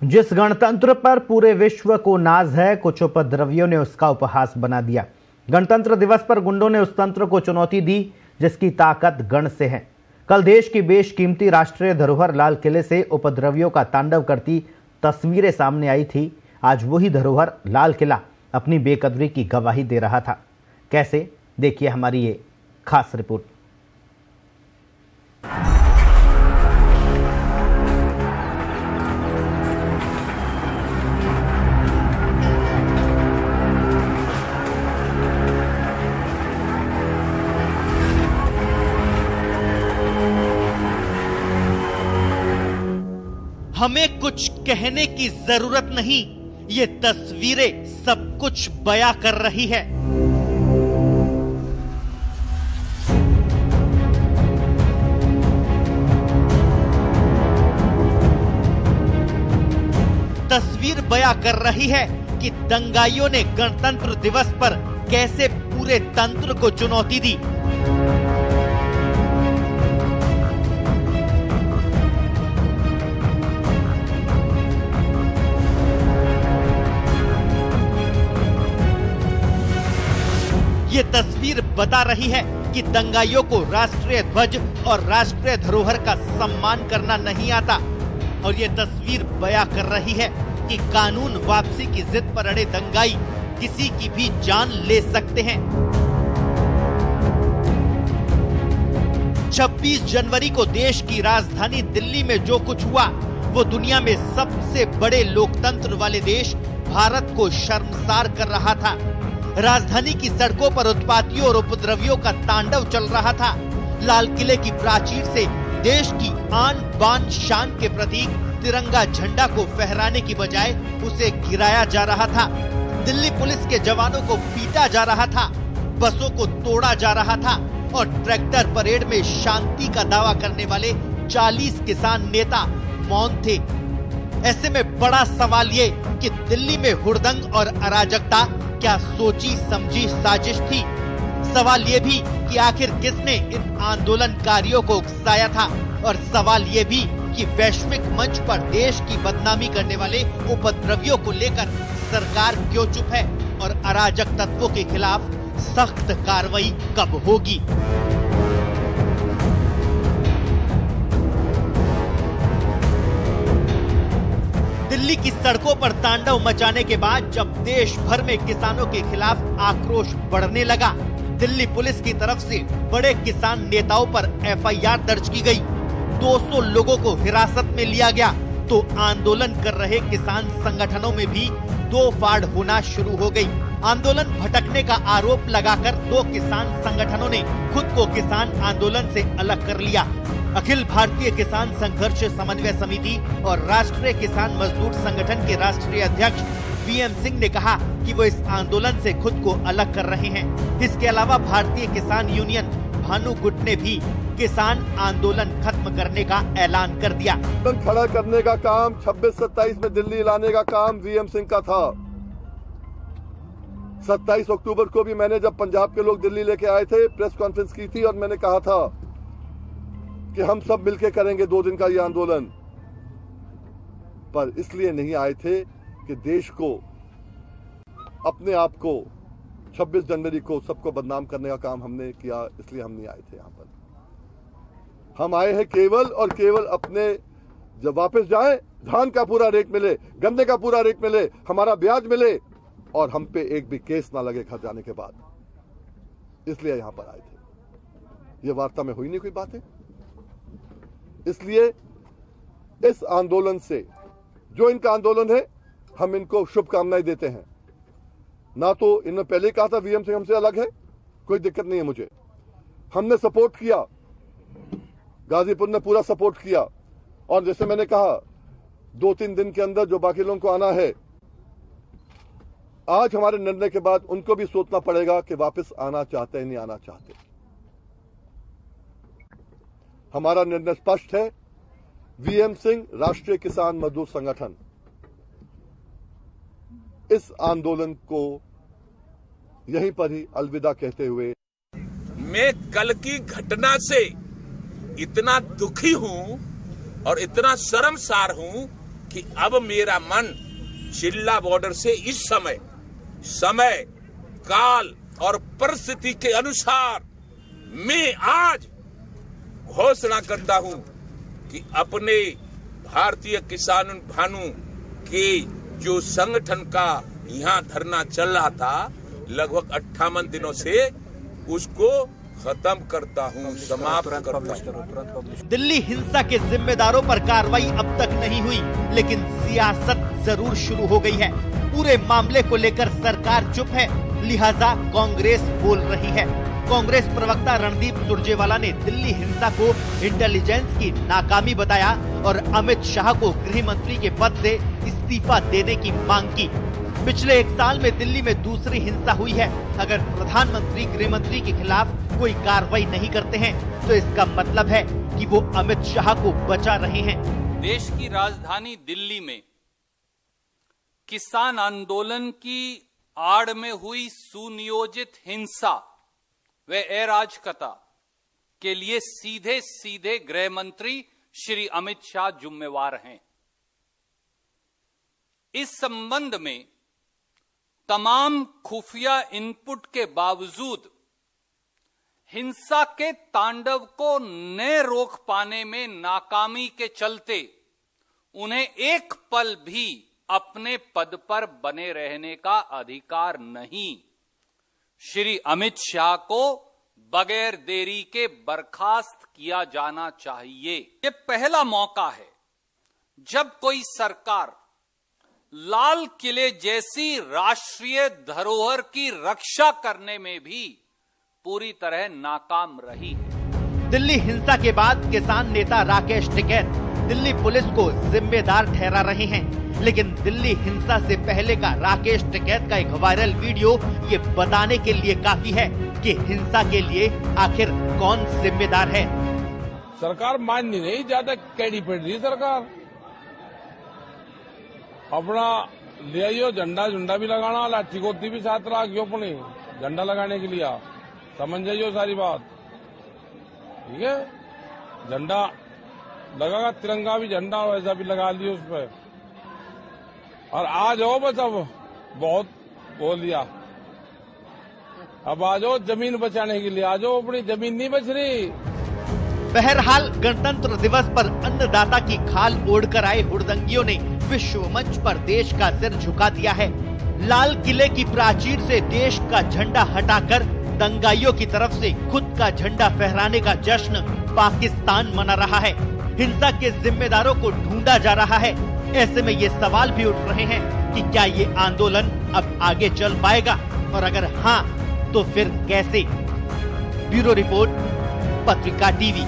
जिस गणतंत्र पर पूरे विश्व को नाज है, कुछ उपद्रवियों ने उसका उपहास बना दिया। गणतंत्र दिवस पर गुंडों ने उस तंत्र को चुनौती दी जिसकी ताकत गण से है। कल देश की बेशकीमती राष्ट्रीय धरोहर लाल किले से उपद्रवियों का तांडव करती तस्वीरें सामने आई थी। आज वही धरोहर लाल किला अपनी बेकदरी की गवाही दे रहा था। कैसे, देखिए हमारी ये खास रिपोर्ट। हमें कुछ कहने की जरूरत नहीं, ये तस्वीरें सब कुछ बयां कर रही है। तस्वीर बयां कर रही है कि दंगाइयों ने गणतंत्र दिवस पर कैसे पूरे तंत्र को चुनौती दी। ये तस्वीर बता रही है कि दंगाइयों को राष्ट्रीय ध्वज और राष्ट्रीय धरोहर का सम्मान करना नहीं आता, और ये तस्वीर बयां कर रही है कि कानून वापसी की जिद पर अड़े दंगाई किसी की भी जान ले सकते हैं। 26 जनवरी को देश की राजधानी दिल्ली में जो कुछ हुआ वो दुनिया में सबसे बड़े लोकतंत्र वाले देश भारत को शर्मसार कर रहा था। राजधानी की सड़कों पर उत्पातियों और उपद्रवियों का तांडव चल रहा था। लाल किले की प्राचीर से देश की आन बान शान के प्रतीक तिरंगा झंडा को फहराने की बजाय उसे गिराया जा रहा था। दिल्ली पुलिस के जवानों को पीटा जा रहा था, बसों को तोड़ा जा रहा था और ट्रैक्टर परेड में शांति का दावा करने वाले 40 किसान नेता मौन थे। ऐसे में बड़ा सवाल ये कि दिल्ली में हुड़दंग और अराजकता क्या सोची समझी साजिश थी। सवाल ये भी कि आखिर किसने इन आंदोलनकारियों को उकसाया था, और सवाल ये भी कि वैश्विक मंच पर देश की बदनामी करने वाले उपद्रवियों को लेकर सरकार क्यों चुप है और अराजक तत्वों के खिलाफ सख्त कार्रवाई कब होगी। दिल्ली की सड़कों पर तांडव मचाने के बाद जब देश भर में किसानों के खिलाफ आक्रोश बढ़ने लगा, दिल्ली पुलिस की तरफ से बड़े किसान नेताओं पर एफआईआर दर्ज की गई। 200 लोगों को हिरासत में लिया गया, तो आंदोलन कर रहे किसान संगठनों में भी दो फाड़ होना शुरू हो गई। आंदोलन भटकने का आरोप लगाकर 2 किसान संगठनों ने खुद को किसान आंदोलन से अलग कर लिया। अखिल भारतीय किसान संघर्ष समन्वय समिति और राष्ट्रीय किसान मजदूर संगठन के राष्ट्रीय अध्यक्ष वीएम सिंह ने कहा कि वो इस आंदोलन से खुद को अलग कर रहे हैं। इसके अलावा भारतीय किसान यूनियन भानु गुट ने भी किसान आंदोलन खत्म करने का ऐलान कर दिया। खड़ा करने का काम 26-27 में दिल्ली लाने का काम वीएम सिंह का था। 27 अक्टूबर को भी मैंने, जब पंजाब के लोग दिल्ली लेके आए थे, प्रेस कॉन्फ्रेंस की थी और मैंने कहा था कि हम सब मिलकर करेंगे 2 दिन का ये आंदोलन। पर इसलिए नहीं आए थे कि देश को, अपने आप को 26 जनवरी को सबको बदनाम करने का काम हमने किया, इसलिए हम नहीं आए थे यहाँ पर। हम आए हैं केवल और केवल अपने, जब वापस जाए धान का पूरा रेट मिले, गन्ने का पूरा रेट मिले, हमारा ब्याज मिले और हम पे एक भी केस ना लगे घर जाने के बाद, इसलिए यहां पर आए थे। ये वार्ता में हुई नहीं कोई बातें। इसलिए इस आंदोलन से, जो इनका आंदोलन है, हम इनको शुभकामनाएं देते हैं। ना तो इन्होंने पहले कहा था वीएम सिंह हमसे अलग है, कोई दिक्कत नहीं है मुझे। हमने सपोर्ट किया, गाजीपुर ने पूरा सपोर्ट किया, और जैसे मैंने कहा 2-3 दिन के अंदर जो बाकी लोगों को आना है, आज हमारे निर्णय के बाद उनको भी सोचना पड़ेगा कि वापस आना चाहते हैं नहीं आना चाहते। हमारा निर्णय स्पष्ट है। वीएम सिंह राष्ट्रीय किसान मजदूर संगठन इस आंदोलन को यहीं पर ही अलविदा कहते हुए, मैं कल की घटना से इतना दुखी हूं और इतना शर्मसार हूं कि अब मेरा मन चिल्ला बॉर्डर से इस समय काल और परिस्थिति के अनुसार मैं आज घोषणा करता हूं कि अपने भारतीय किसान भानु के जो संगठन का यहां धरना चल रहा था लगभग 58 दिनों से उसको खत्म करता हूं, समाप्त करता हूं। दिल्ली हिंसा के जिम्मेदारों पर कार्रवाई अब तक नहीं हुई, लेकिन सियासत जरूर शुरू हो गई है। पूरे मामले को लेकर सरकार चुप है, लिहाजा कांग्रेस बोल रही है। कांग्रेस प्रवक्ता रणदीप सुरजेवाला ने दिल्ली हिंसा को इंटेलिजेंस की नाकामी बताया और अमित शाह को गृह मंत्री के पद से इस्तीफा देने की मांग की। पिछले 1 साल में दिल्ली में दूसरी हिंसा हुई है। अगर प्रधानमंत्री गृह मंत्री के खिलाफ कोई कार्रवाई नहीं करते हैं तो इसका मतलब है कि वो अमित शाह को बचा रहे हैं। देश की राजधानी दिल्ली में किसान आंदोलन की आड़ में हुई सुनियोजित हिंसा व अराजकता के लिए सीधे सीधे गृह मंत्री श्री अमित शाह जिम्मेवार हैं। इस संबंध में तमाम खुफिया इनपुट के बावजूद हिंसा के तांडव को न रोक पाने में नाकामी के चलते उन्हें एक पल भी अपने पद पर बने रहने का अधिकार नहीं। श्री अमित शाह को बगैर देरी के बर्खास्त किया जाना चाहिए। ये पहला मौका है जब कोई सरकार लाल किले जैसी राष्ट्रीय धरोहर की रक्षा करने में भी पूरी तरह नाकाम रही है। दिल्ली हिंसा के बाद किसान नेता राकेश टिकैत दिल्ली पुलिस को जिम्मेदार ठहरा रहे हैं, लेकिन दिल्ली हिंसा से पहले का राकेश टिकैत का एक वायरल वीडियो ये बताने के लिए काफी है कि हिंसा के लिए आखिर कौन जिम्मेदार है। सरकार मान नहीं ज्यादा कैडी पड़ रही सरकार। अपना ले आइयो झंडा भी लगाना, लाठी गोती भी साथ रखियो अपने झंडा लगाने के लिए, समझ जाइयो सारी बात, ठीक है। झंडा लगागा, तिरंगा भी झंडा वैसा भी लगा लियो उस पर। और आ जाओ बस, अब बहुत बोल दिया, अब आ जाओ जमीन बचाने के लिए, आ जाओ, अपनी जमीन नहीं बच रही। बहरहाल गणतंत्र दिवस पर अन्नदाता की खाल ओढ़कर आए हुड़दंगियों ने विश्व मंच पर देश का सिर झुका दिया है। लाल किले की प्राचीर से देश का झंडा हटाकर दंगाइयों की तरफ से खुद का झंडा फहराने का जश्न पाकिस्तान मना रहा है। हिंसा के जिम्मेदारों को ढूंढा जा रहा है। ऐसे में ये सवाल भी उठ रहे हैं कि क्या ये आंदोलन अब आगे चल पाएगा, और अगर हाँ तो फिर कैसे। ब्यूरो रिपोर्ट, पत्रिका टीवी।